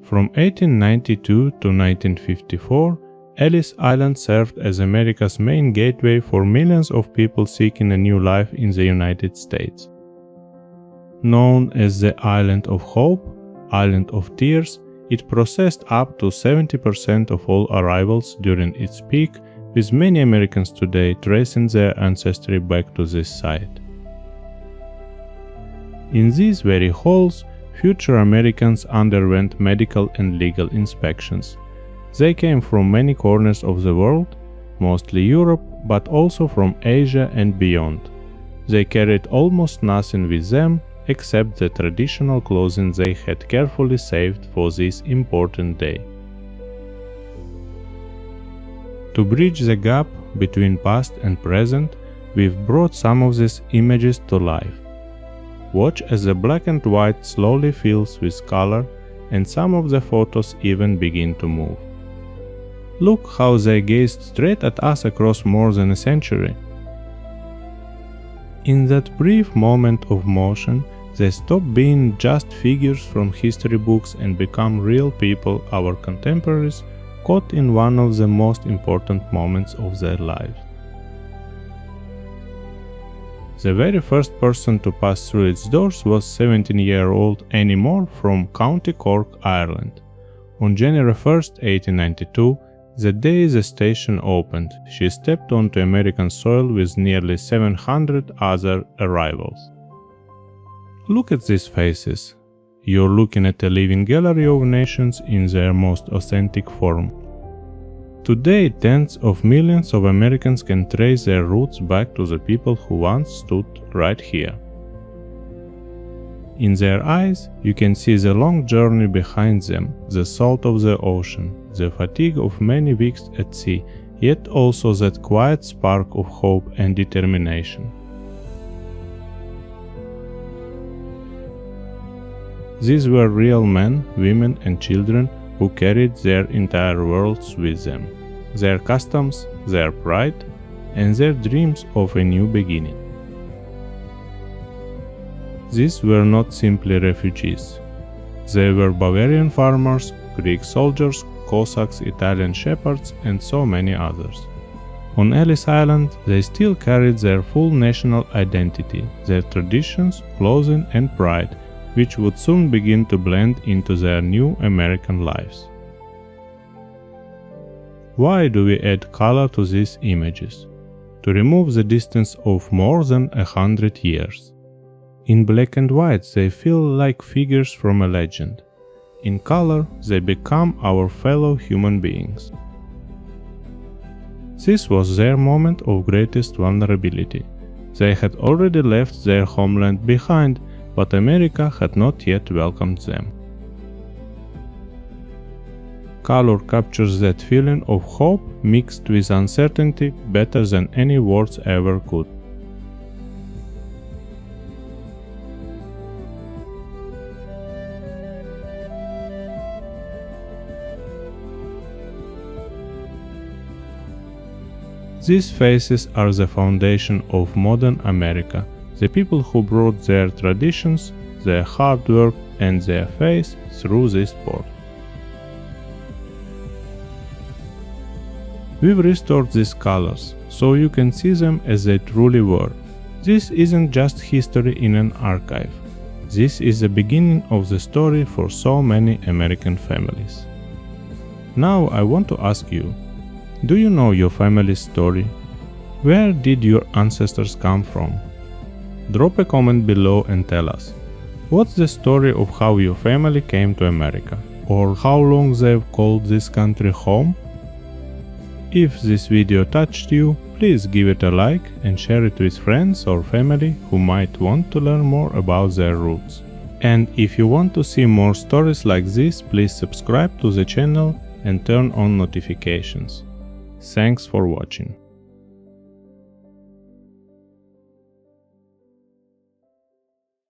From 1892 to 1954, Ellis Island served as America's main gateway for millions of people seeking a new life in the United States. Known as the Island of Hope, Island of Tears, it processed up to 70% of all arrivals during its peak, with many Americans today tracing their ancestry back to this site. In these very halls, future Americans underwent medical and legal inspections. They came from many corners of the world, mostly Europe, but also from Asia and beyond. They carried almost nothing with them except the traditional clothing they had carefully saved for this important day. To bridge the gap between past and present, we've brought some of these images to life. Watch as the black and white slowly fills with color, and some of the photos even begin to move. Look how they gazed straight at us across more than a century. In that brief moment of motion, they stop being just figures from history books and become real people, our contemporaries, caught in one of the most important moments of their lives. The very first person to pass through its doors was 17-year-old Annie Moore from County Cork, Ireland. On January 1, 1892, the day the station opened, she stepped onto American soil with nearly 700 other arrivals. Look at these faces. You're looking at a living gallery of nations in their most authentic form. Today, tens of millions of Americans can trace their roots back to the people who once stood right here. In their eyes, you can see the long journey behind them, the salt of the ocean, the fatigue of many weeks at sea, yet also that quiet spark of hope and determination. These were real men, women, and children who carried their entire worlds with them, their customs, their pride, and their dreams of a new beginning. These were not simply refugees. They were Bavarian farmers, Greek soldiers, Cossacks, Italian shepherds, and so many others. On Ellis Island, they still carried their full national identity, their traditions, clothing, and pride, which would soon begin to blend into their new American lives. Why do we add color to these images? To remove the distance of more than 100 years. In black and white, they feel like figures from a legend. In color, they become our fellow human beings. This was their moment of greatest vulnerability. They had already left their homeland behind, but America had not yet welcomed them. Color captures that feeling of hope mixed with uncertainty better than any words ever could. These faces are the foundation of modern America, the people who brought their traditions, their hard work, and their faith through this port. We've restored these colors, so you can see them as they truly were. This isn't just history in an archive. This is the beginning of the story for so many American families. Now I want to ask you, do you know your family's story? Where did your ancestors come from? Drop a comment below and tell us, what's the story of how your family came to America, or how long they've called this country home? If this video touched you, please give it a like and share it with friends or family who might want to learn more about their roots. And if you want to see more stories like this, please subscribe to the channel and turn on notifications. Thanks for watching.